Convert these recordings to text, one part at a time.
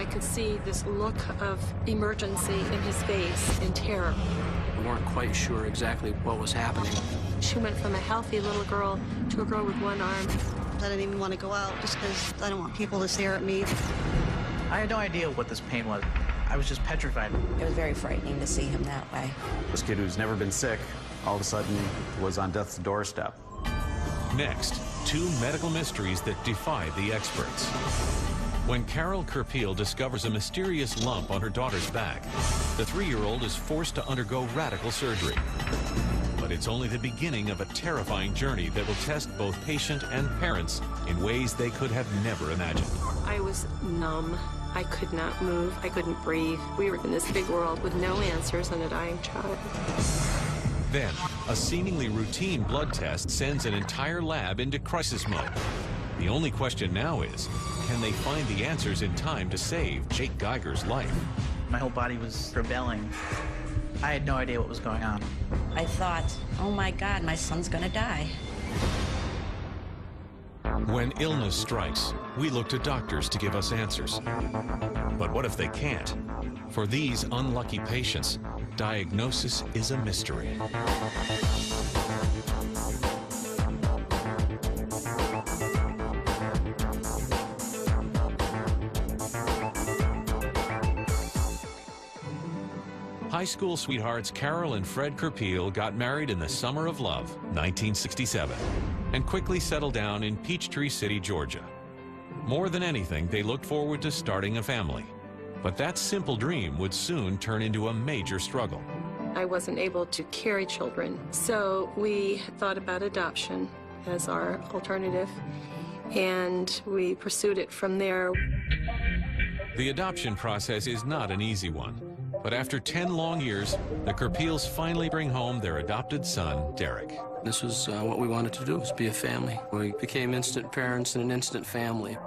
I could see this look of emergency in his face and terror. We weren't quite sure exactly what was happening. She went from a healthy little girl to a girl with one arm. I didn't even want to go out just because I don't want people to stare at me. I had no idea what this pain was. I was just petrified. It was very frightening to see him that way. This kid who's never been sick all of a sudden was on death's doorstep. Next, two medical mysteries that defy the experts. When Carol Kerpeel discovers a mysterious lump on her daughter's back, the 3-year-old is forced to undergo radical surgery. But it's only the beginning of a terrifying journey that will test both patient and parents in ways they could have never imagined. I was numb. I could not move. I couldn't breathe. We were in this big world with no answers and a dying child. Then, a seemingly routine blood test sends an entire lab into crisis mode. The only question now is, can they find the answers in time to save Jake Geiger's life? My whole body was rebelling. I had no idea what was going on. I thought, oh my God, my son's gonna die. When illness strikes, we look to doctors to give us answers. But what if they can't? For these unlucky patients, diagnosis is a mystery. High school sweethearts Carol and Fred Kerpeel got married in the summer of love, 1967, and quickly settled down in Peachtree City, Georgia. More than anything, they looked forward to starting a family. But that simple dream would soon turn into a major struggle. I wasn't able to carry children, so we thought about adoption as our alternative, and we pursued it from there. The adoption process is not an easy one. But after 10 long years, the Kerpeels finally bring home their adopted son, Derek. This was what we wanted to do, was be a family. We became instant parents and an instant family.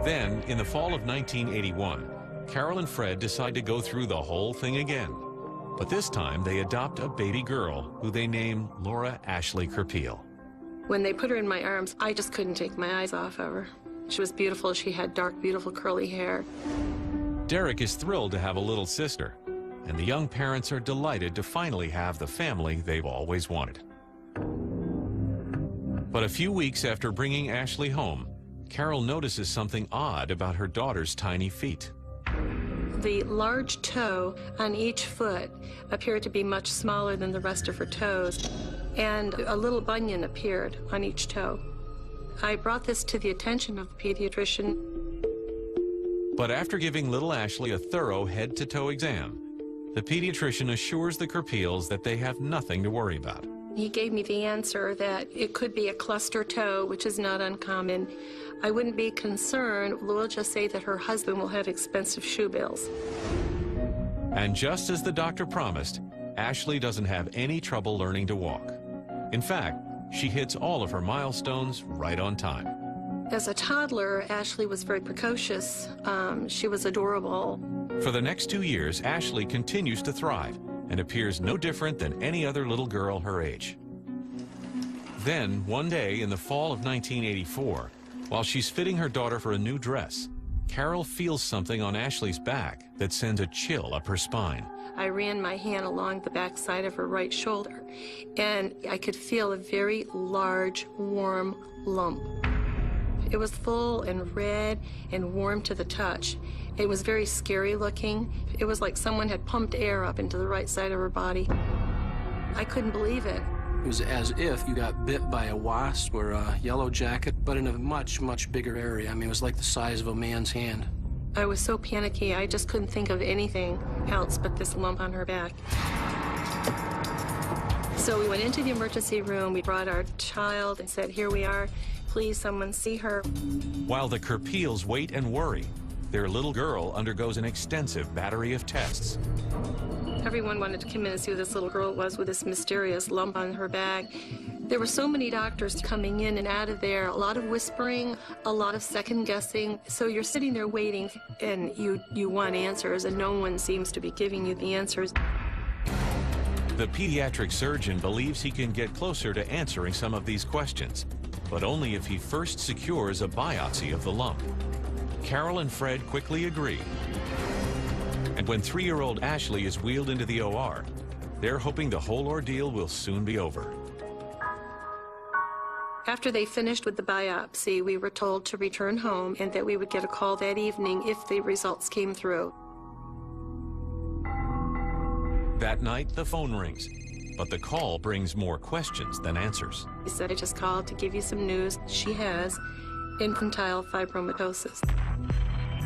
Then, in the fall of 1981, Carol and Fred decide to go through the whole thing again. But this time, they adopt a baby girl who they name Laura Ashley Kerpeel. When they put her in my arms, I just couldn't take my eyes off of her. She was beautiful. She had dark, beautiful, curly hair. Derek is thrilled to have a little sister, and the young parents are delighted to finally have the family they've always wanted. But a few weeks after bringing Ashley home, Carol notices something odd about her daughter's tiny feet. The large toe on each foot appeared to be much smaller than the rest of her toes, and a little bunion appeared on each toe. I brought this to the attention of the pediatrician. But after giving little Ashley a thorough head-to-toe exam, the pediatrician assures the Kerpeels that they have nothing to worry about. He gave me the answer that it could be a cluster toe, which is not uncommon. I wouldn't be concerned. We'll just say that her husband will have expensive shoe bills. And just as the doctor promised, Ashley doesn't have any trouble learning to walk. In fact, she hits all of her milestones right on time. As a toddler, Ashley was very precocious. She was adorable. For the next 2 years, Ashley continues to thrive and appears no different than any other little girl her age. Then, one day in the fall of 1984, while she's fitting her daughter for a new dress, Carol feels something on Ashley's back that sends a chill up her spine. I ran my hand along the back side of her right shoulder, and I could feel a very large, warm lump. It was full and red and warm to the touch. It was very scary looking. It was like someone had pumped air up into the right side of her body. I couldn't believe it. It was as if you got bit by a wasp or a yellow jacket, but in a much, much bigger area. I mean, it was like the size of a man's hand. I was so panicky, I just couldn't think of anything else but this lump on her back. So we went into the emergency room, we brought our child and said, here we are, please someone see her. While the Kerpeels wait and worry, their little girl undergoes an extensive battery of tests. Everyone wanted to come in and see who this little girl was with this mysterious lump on her back. There were so many doctors coming in and out of there, a lot of whispering, a lot of second guessing. So you're sitting there waiting and you want answers and no one seems to be giving you the answers. The pediatric surgeon believes he can get closer to answering some of these questions, but only if he first secures a biopsy of the lump. Carol and Fred quickly agree. And when 3-year-old Ashley is wheeled into the OR, they're hoping the whole ordeal will soon be over. After they finished with the biopsy, we were told to return home and that we would get a call that evening if the results came through. That night, the phone rings, but the call brings more questions than answers. He said, I just called to give you some news. She has infantile fibromatosis.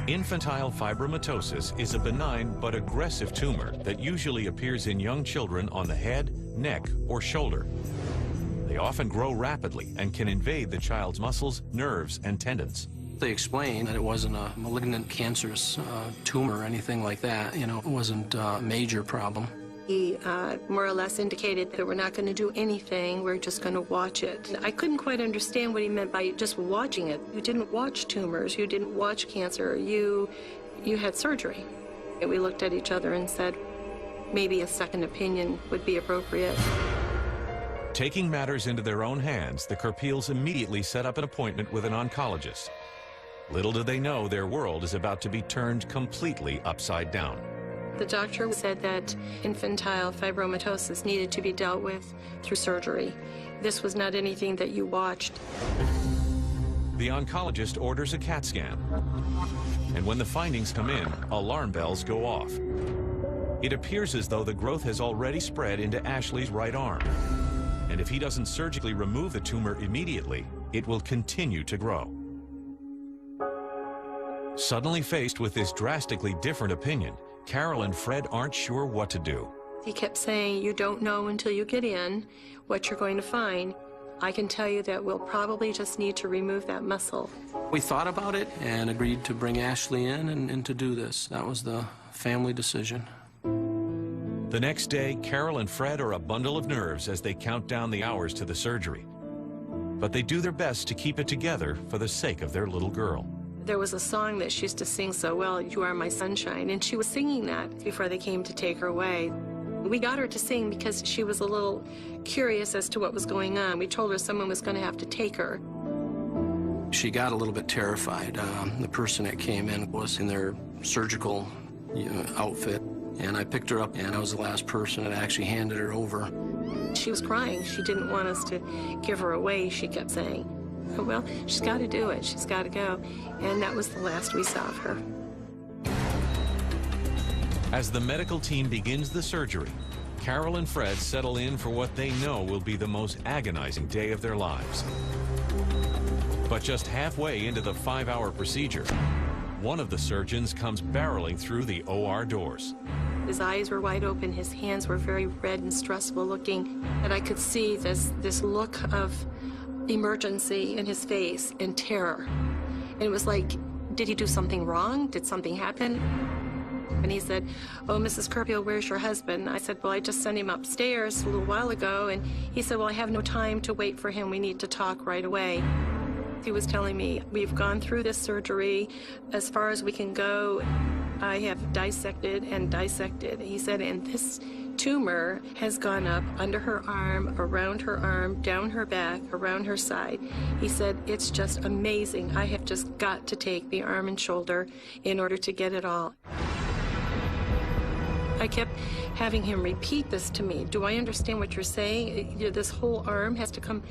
Infantile fibromatosis is a benign but aggressive tumor that usually appears in young children on the head, neck, or shoulder. They often grow rapidly and can invade the child's muscles, nerves, and tendons. They explained that it wasn't a malignant cancerous tumor or anything like that. You know, it wasn't a major problem. He more or less indicated that we're not going to do anything, we're just going to watch it. I couldn't quite understand what he meant by just watching it. You didn't watch tumors, you didn't watch cancer, you had surgery. And we looked at each other and said, maybe a second opinion would be appropriate. Taking matters into their own hands, the Kerpeels immediately set up an appointment with an oncologist. Little did they know their world is about to be turned completely upside down. The doctor said that infantile fibromatosis needed to be dealt with through surgery. This was not anything that you watched. The oncologist orders a CAT scan. And when the findings come in, alarm bells go off. It appears as though the growth has already spread into Ashley's right arm. And if he doesn't surgically remove the tumor immediately, it will continue to grow. Suddenly faced with this drastically different opinion, Carol and Fred aren't sure what to do. He kept saying, you don't know until you get in what you're going to find. I can tell you that we'll probably just need to remove that muscle. We thought about it and agreed to bring Ashley in and to do this. That was the family decision. The next day, Carol and Fred are a bundle of nerves as they count down the hours to the surgery. But they do their best to keep it together for the sake of their little girl. There was a song that she used to sing so well, You Are My Sunshine, and she was singing that before they came to take her away. We got her to sing because she was a little curious as to what was going on. We told her someone was going to have to take her. She got a little bit terrified. The person that came in was in their surgical outfit, and I picked her up, and I was the last person that actually handed her over. She was crying. She didn't want us to give her away, she kept saying. Well, she's got to do it. She's got to go. And that was the last we saw of her. As the medical team begins the surgery, Carol and Fred settle in for what they know will be the most agonizing day of their lives. But just halfway into the 5-hour procedure, one of the surgeons comes barreling through the OR doors. His eyes were wide open. His hands were very red and stressful looking. And I could see this look of emergency in his face and terror. And it was like, did he do something wrong? Did something happen? And he said, oh, Mrs. Kerpeel, where's your husband? I said, well, I just sent him upstairs a little while ago. And he said, well, I have no time to wait for him. We need to talk right away. He was telling me, we've gone through this surgery as far as we can go. I have dissected and dissected. He said, and this tumor has gone up under her arm, around her arm, down her back, around her side. He said, it's just amazing. I have just got to take the arm and shoulder in order to get it all. I kept having him repeat this to me. Do I understand what you're saying? This whole arm has to come.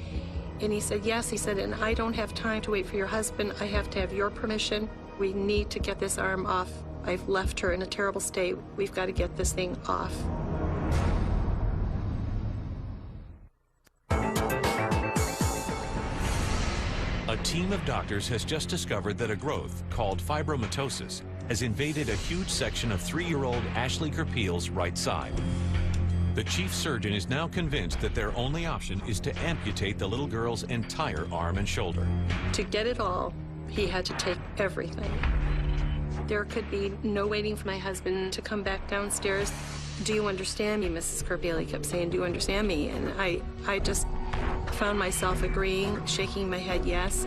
And he said, yes. He said, and I don't have time to wait for your husband. I have to have your permission. We need to get this arm off. I've left her in a terrible state. We've got to get this thing off. A team of doctors has just discovered that a growth called fibromatosis has invaded a huge section of 3-year-old Ashley Kerpeel's right side. The chief surgeon is now convinced that their only option is to amputate the little girl's entire arm and shoulder. To get it all, he had to take everything. There could be no waiting for my husband to come back downstairs. Do you understand me, Mrs. Kerpeel? He kept saying, do you understand me? And I just found myself agreeing, shaking my head yes.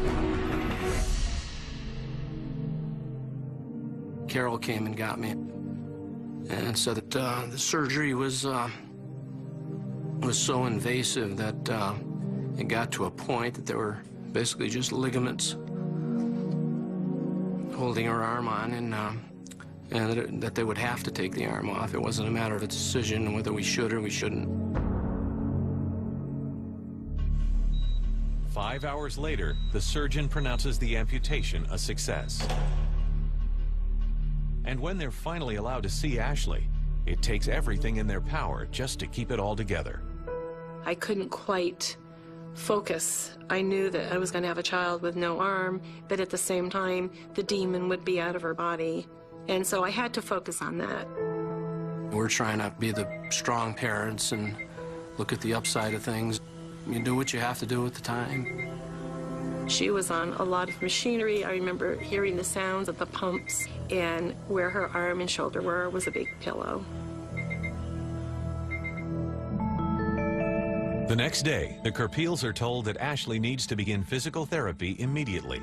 Carol came and got me and said that the surgery was so invasive that it got to a point that there were basically just ligaments holding her arm on, and that they would have to take the arm off. It wasn't a matter of a decision whether we should or we shouldn't. 5 hours later, the surgeon pronounces the amputation a success. And when they're finally allowed to see Ashley, it takes everything in their power just to keep it all together. I couldn't quite focus. I knew that I was going to have a child with no arm, but at the same time, the demon would be out of her body. And so I had to focus on that. We're trying to be the strong parents and look at the upside of things. You do what you have to do at the time. She was on a lot of machinery. I remember hearing the sounds of the pumps, and where her arm and shoulder were was a big pillow. The next day, the Kerpeels are told that Ashley needs to begin physical therapy immediately.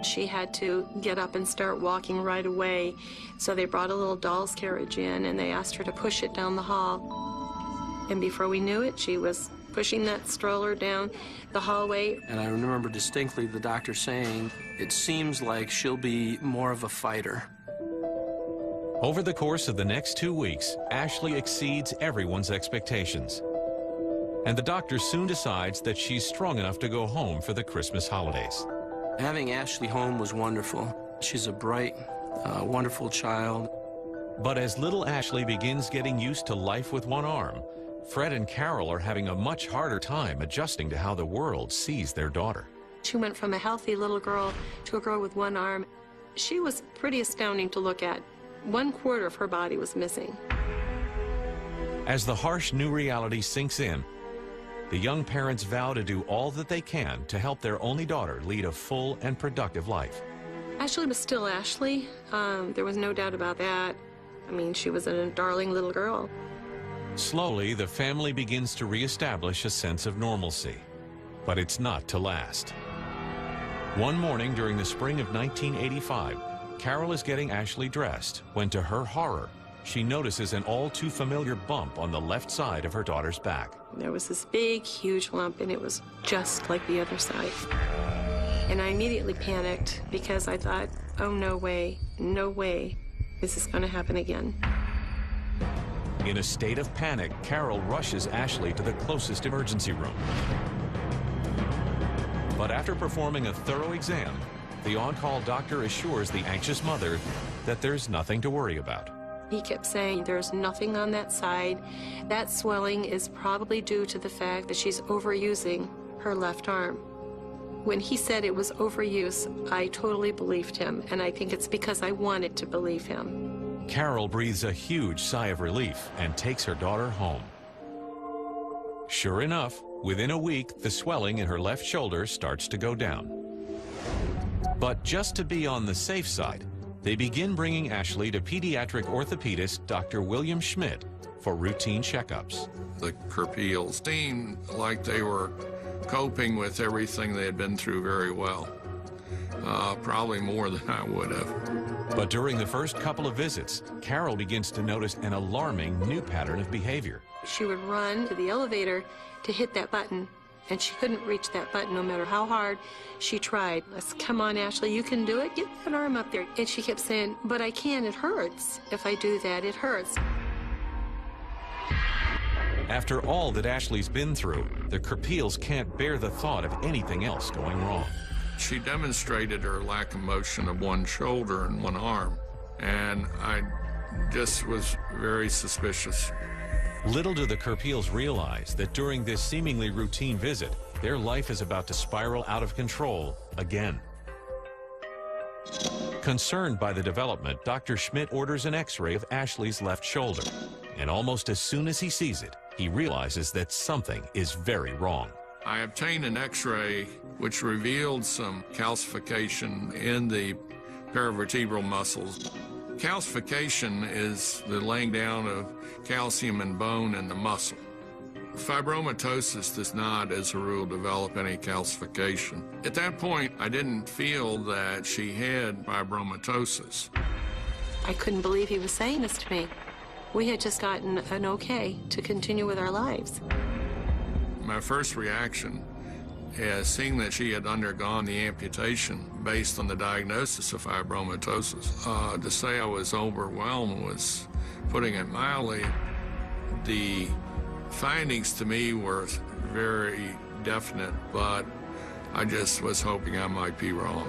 She had to get up and start walking right away. So they brought a little doll's carriage in, and they asked her to push it down the hall. And before we knew it, she was pushing that stroller down the hallway. And I remember distinctly the doctor saying, it seems like she'll be more of a fighter. Over the course of the next 2 weeks, Ashley exceeds everyone's expectations. And the doctor soon decides that she's strong enough to go home for the Christmas holidays. Having Ashley home was wonderful. She's a bright, wonderful child. But as little Ashley begins getting used to life with one arm, Fred and Carol are having a much harder time adjusting to how the world sees their daughter. She went from a healthy little girl to a girl with one arm. She was pretty astounding to look at. 1/4 of her body was missing. As the harsh new reality sinks in, the young parents vow to do all that they can to help their only daughter lead a full and productive life. Ashley was still Ashley. There was no doubt about that. I mean, she was a darling little girl. Slowly, the family begins to reestablish a sense of normalcy. But it's not to last. One morning during the spring of 1985, Carol is getting Ashley dressed when, to her horror, she notices an all-too-familiar bump on the left side of her daughter's back. There was this big, huge lump, and it was just like the other side. And I immediately panicked because I thought, oh, no way, this is going to happen again. In a state of panic, Carol rushes Ashley to the closest emergency room. But after performing a thorough exam, the on-call doctor assures the anxious mother that there's nothing to worry about. He kept saying, there's nothing on that side. That swelling is probably due to the fact that she's overusing her left arm. When he said it was overuse, I totally believed him, and I think it's because I wanted to believe him. Carol breathes a huge sigh of relief and takes her daughter home. Sure enough, within a week, the swelling in her left shoulder starts to go down. But just to be on the safe side, they begin bringing Ashley to pediatric orthopedist Dr. William Schmidt for routine checkups. The Kerpeels seemed like they were coping with everything they had been through very well, probably more than I would have. But during the first couple of visits, Carol begins to notice an alarming new pattern of behavior. She would run to the elevator to hit that button, and she couldn't reach that button no matter how hard she tried. I said, come on, Ashley, you can do it. Get that arm up there. And she kept saying, but I can't, it hurts. If I do that, it hurts. After all that Ashley's been through, the Kerpeels can't bear the thought of anything else going wrong. She demonstrated her lack of motion of one shoulder and one arm, and I just was very suspicious. Little do the Kerpeels realize that during this seemingly routine visit, their life is about to spiral out of control again. Concerned by the development, Dr. Schmidt orders an X-ray of Ashley's left shoulder, and almost as soon as he sees it, he realizes that something is very wrong. I obtained an X-ray which revealed some calcification in the paravertebral muscles. Calcification is the laying down of calcium and bone in the muscle. Fibromatosis does not, as a rule, develop any calcification. At that point, I didn't feel that she had fibromatosis. I couldn't believe he was saying this to me. We had just gotten an okay to continue with our lives. My first reaction seeing that she had undergone the amputation based on the diagnosis of fibromatosis, to say I was overwhelmed was putting it mildly. The findings to me were very definite, but I just was hoping I might be wrong.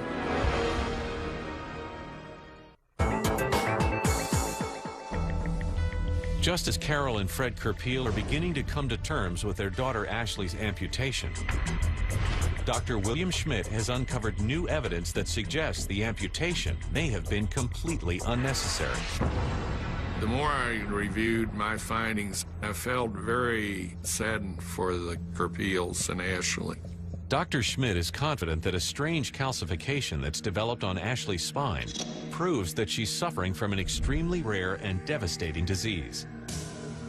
Just as Carol and Fred Kerpeel are beginning to come to terms with their daughter Ashley's amputation, Dr. William Schmidt has uncovered new evidence that suggests the amputation may have been completely unnecessary. The more I reviewed my findings, I felt very saddened for the Kerpeels and Ashley. Dr. Schmidt is confident that a strange calcification that's developed on Ashley's spine proves that she's suffering from an extremely rare and devastating disease.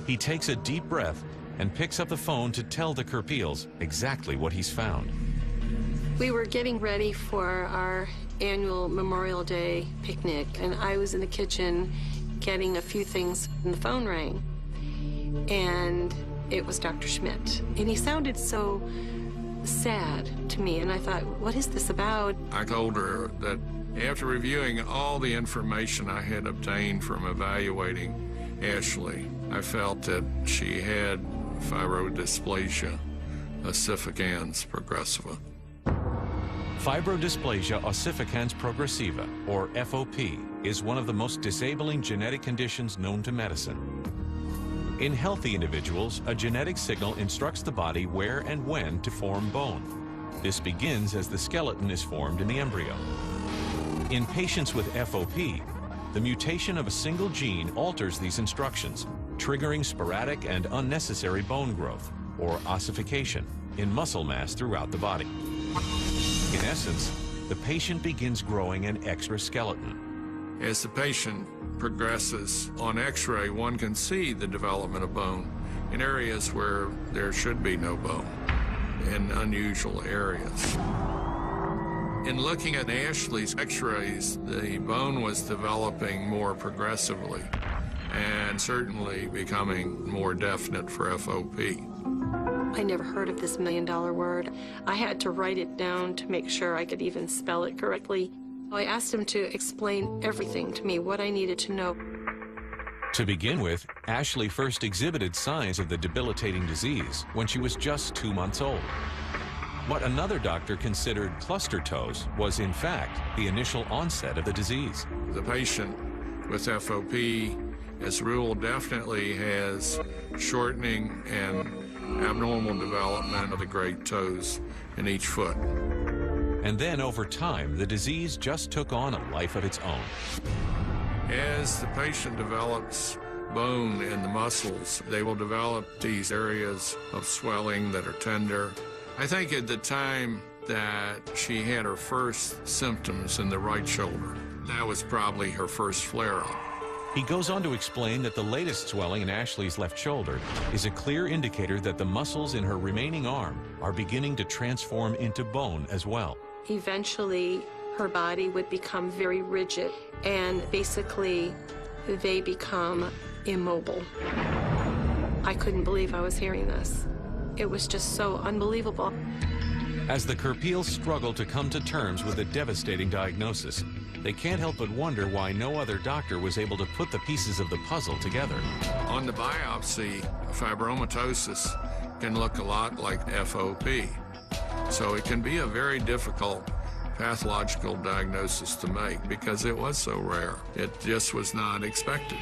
He takes a deep breath and picks up the phone to tell the Kerpeels exactly what he's found. We were getting ready for our annual Memorial Day picnic, and I was in the kitchen getting a few things, and the phone rang. And it was Dr. Schmidt. And he sounded so sad to me, and I thought, what is this about? I told her that after reviewing all the information I had obtained from evaluating Ashley, I felt that she had fibrodysplasia ossificans progressiva. Fibrodysplasia ossificans progressiva, or FOP, is one of the most disabling genetic conditions known to medicine. In healthy individuals, a genetic signal instructs the body where and when to form bone. This begins as the skeleton is formed in the embryo. In patients with FOP, the mutation of a single gene alters these instructions, triggering sporadic and unnecessary bone growth, or ossification, in muscle mass throughout the body. In essence, the patient begins growing an exoskeleton. As the patient progresses on X-ray, one can see the development of bone in areas where there should be no bone, in unusual areas. In looking at Ashley's X-rays, the bone was developing more progressively and certainly becoming more definite for FOP. I never heard of this $1 million word. I had to write it down to make sure I could even spell it correctly. I asked him to explain everything to me, what I needed to know. To begin with, Ashley first exhibited signs of the debilitating disease when she was just 2 months old. What another doctor considered cluster toes was, in fact, the initial onset of the disease. The patient with FOP, as a rule, definitely has shortening and abnormal development of the great toes in each foot. And then, over time, the disease just took on a life of its own. As the patient develops bone in the muscles, they will develop these areas of swelling that are tender. I think at the time that she had her first symptoms in the right shoulder, that was probably her first flare-up. He goes on to explain that the latest swelling in Ashley's left shoulder is a clear indicator that the muscles in her remaining arm are beginning to transform into bone as well. Eventually, her body would become very rigid, and basically, they become immobile. I couldn't believe I was hearing this. It was just so unbelievable. As the Kerpeels struggle to come to terms with a devastating diagnosis, they can't help but wonder why no other doctor was able to put the pieces of the puzzle together. On the biopsy, fibromatosis can look a lot like FOP. So it can be a very difficult pathological diagnosis to make because it was so rare. It just was not expected.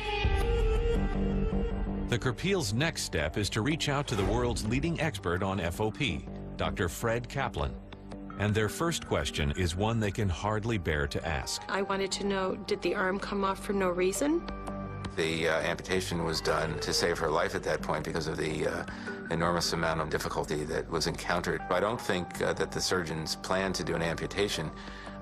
The Kerpeels' next step is to reach out to the world's leading expert on FOP, Dr. Fred Kaplan. And their first question is one they can hardly bear to ask. I wanted to know, did the arm come off for no reason? The amputation was done to save her life at that point because of the enormous amount of difficulty that was encountered. I don't think that the surgeons planned to do an amputation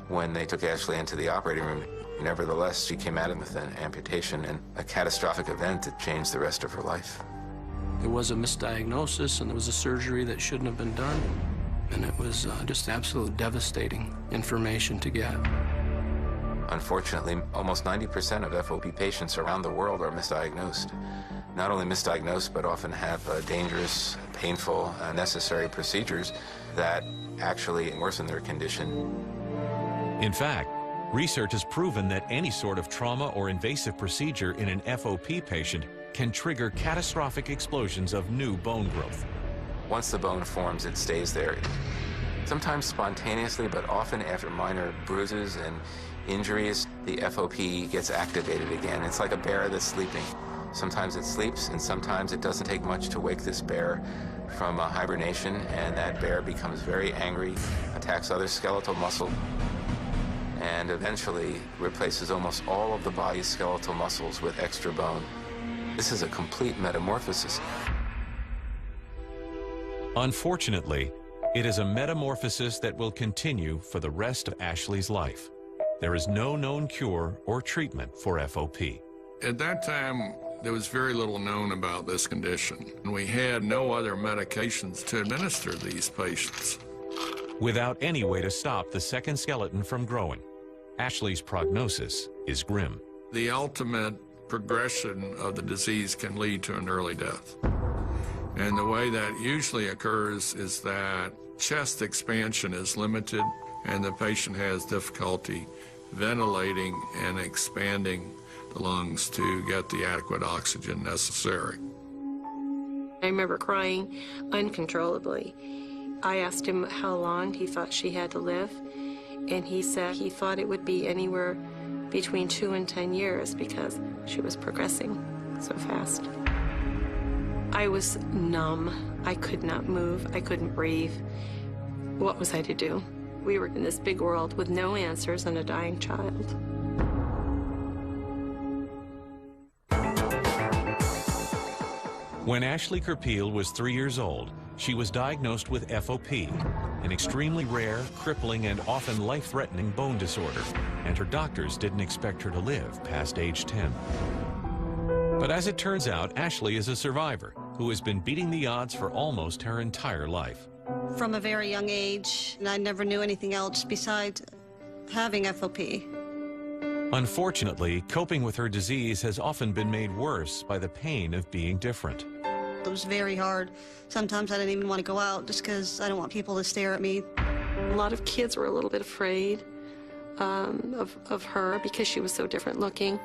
when they took Ashley into the operating room. Nevertheless, she came out with an amputation and a catastrophic event that changed the rest of her life. It was a misdiagnosis, and it was a surgery that shouldn't have been done. And it was just absolute devastating information to get. Unfortunately, almost 90% of FOP patients around the world are misdiagnosed. Not only misdiagnosed, but often have dangerous, painful, unnecessary procedures that actually worsen their condition. In fact, research has proven that any sort of trauma or invasive procedure in an FOP patient can trigger catastrophic explosions of new bone growth. Once the bone forms, it stays there. Sometimes spontaneously, but often after minor bruises and injuries, the FOP gets activated again. It's like a bear that's sleeping. Sometimes it sleeps, and sometimes it doesn't take much to wake this bear from hibernation, and that bear becomes very angry, attacks other skeletal muscle, and eventually replaces almost all of the body's skeletal muscles with extra bone. This is a complete metamorphosis. Unfortunately, it is a metamorphosis that will continue for the rest of Ashley's life. There is no known cure or treatment for FOP. At that time, there was very little known about this condition, and we had no other medications to administer these patients. Without any way to stop the second skeleton from growing, Ashley's prognosis is grim. The ultimate progression of the disease can lead to an early death. And the way that usually occurs is that chest expansion is limited, and the patient has difficulty ventilating and expanding the lungs to get the adequate oxygen necessary. I remember crying uncontrollably. I asked him how long he thought she had to live, and he said he thought it would be anywhere between 2 and 10 years because she was progressing so fast. I was numb. I could not move. I couldn't breathe. What was I to do? We were in this big world with no answers and a dying child. When Ashley Kerpeel was 3 years old, she was diagnosed with FOP, an extremely rare, crippling, and often life-threatening bone disorder, and her doctors didn't expect her to live past age 10. But as it turns out, Ashley is a survivor who has been beating the odds for almost her entire life. From a very young age, and I never knew anything else besides having FOP. Unfortunately, coping with her disease has often been made worse by the pain of being different. It was very hard. Sometimes I didn't even want to go out just because I don't want people to stare at me. A lot of kids were a little bit afraid of her because she was so different looking.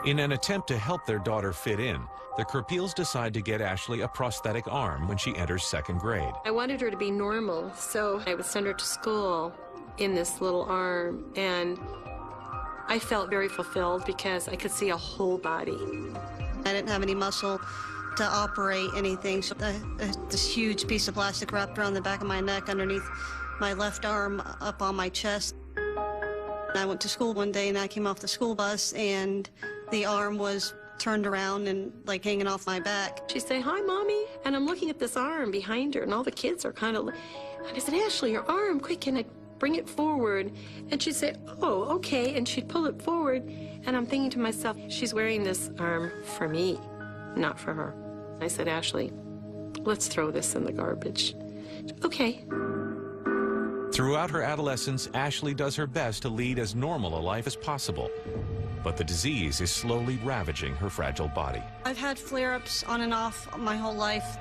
In an attempt to help their daughter fit in, the Kerpeels decide to get Ashley a prosthetic arm when she enters 2nd grade. I wanted her to be normal, so I would send her to school in this little arm, and I felt very fulfilled because I could see a whole body. I didn't have any muscle to operate anything, so this huge piece of plastic wrapped around the back of my neck underneath my left arm up on my chest. I went to school one day and I came off the school bus and the arm was turned around and like hanging off my back. She'd say, "Hi, Mommy," and I'm looking at this arm behind her, and all the kids are kind of, and I said, "Ashley, your arm, quick, can I bring it forward?" And she'd say, "Oh, okay," and she'd pull it forward, and I'm thinking to myself, she's wearing this arm for me, not for her. I said, "Ashley, let's throw this in the garbage." Okay. Throughout her adolescence, Ashley does her best to lead as normal a life as possible. But the disease is slowly ravaging her fragile body. I've had flare-ups on and off my whole life.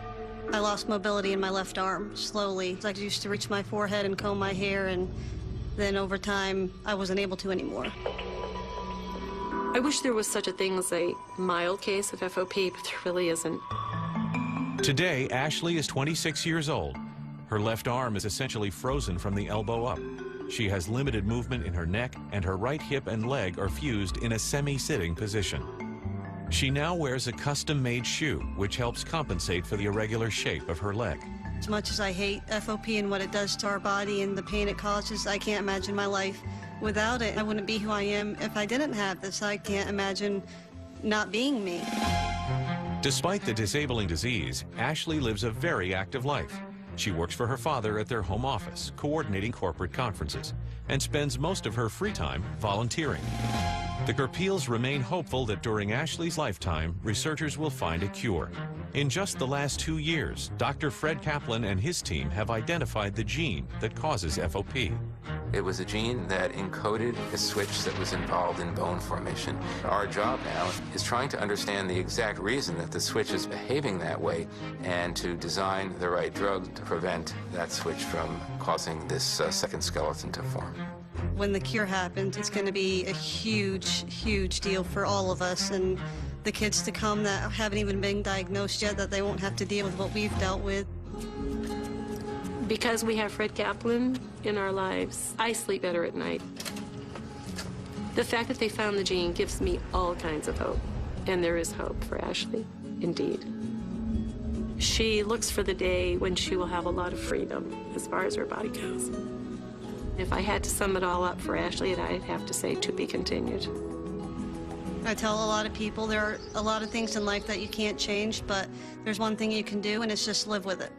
I lost mobility in my left arm slowly. I used to reach my forehead and comb my hair, and then over time, I wasn't able to anymore. I wish there was such a thing as a mild case of FOP, but there really isn't. Today, Ashley is 26 years old. Her left arm is essentially frozen from the elbow up. She has limited movement in her neck, and her right hip and leg are fused in a semi-sitting position. She now wears a custom-made shoe, which helps compensate for the irregular shape of her leg. As much as I hate FOP and what it does to our body and the pain it causes, I can't imagine my life without it. I wouldn't be who I am if I didn't have this. I can't imagine not being me. Despite the disabling disease, Ashley lives a very active life. She works for her father at their home office, coordinating corporate conferences, and spends most of her free time volunteering. The Kerpeels remain hopeful that during Ashley's lifetime, researchers will find a cure. In just the last 2 years, Dr. Fred Kaplan and his team have identified the gene that causes FOP. It was a gene that encoded a switch that was involved in bone formation. Our job now is trying to understand the exact reason that the switch is behaving that way and to design the right drug to prevent that switch from causing this second skeleton to form. When the cure happens, it's going to be a huge, huge deal for all of us, and the kids to come that haven't even been diagnosed yet, that they won't have to deal with what we've dealt with. Because we have Fred Kaplan in our lives, I sleep better at night. The fact that they found the gene gives me all kinds of hope, and there is hope for Ashley, indeed. She looks for the day when she will have a lot of freedom as far as her body goes. If I had to sum it all up for Ashley, I'd have to say to be continued. I tell a lot of people there are a lot of things in life that you can't change, but there's one thing you can do, and it's just live with it.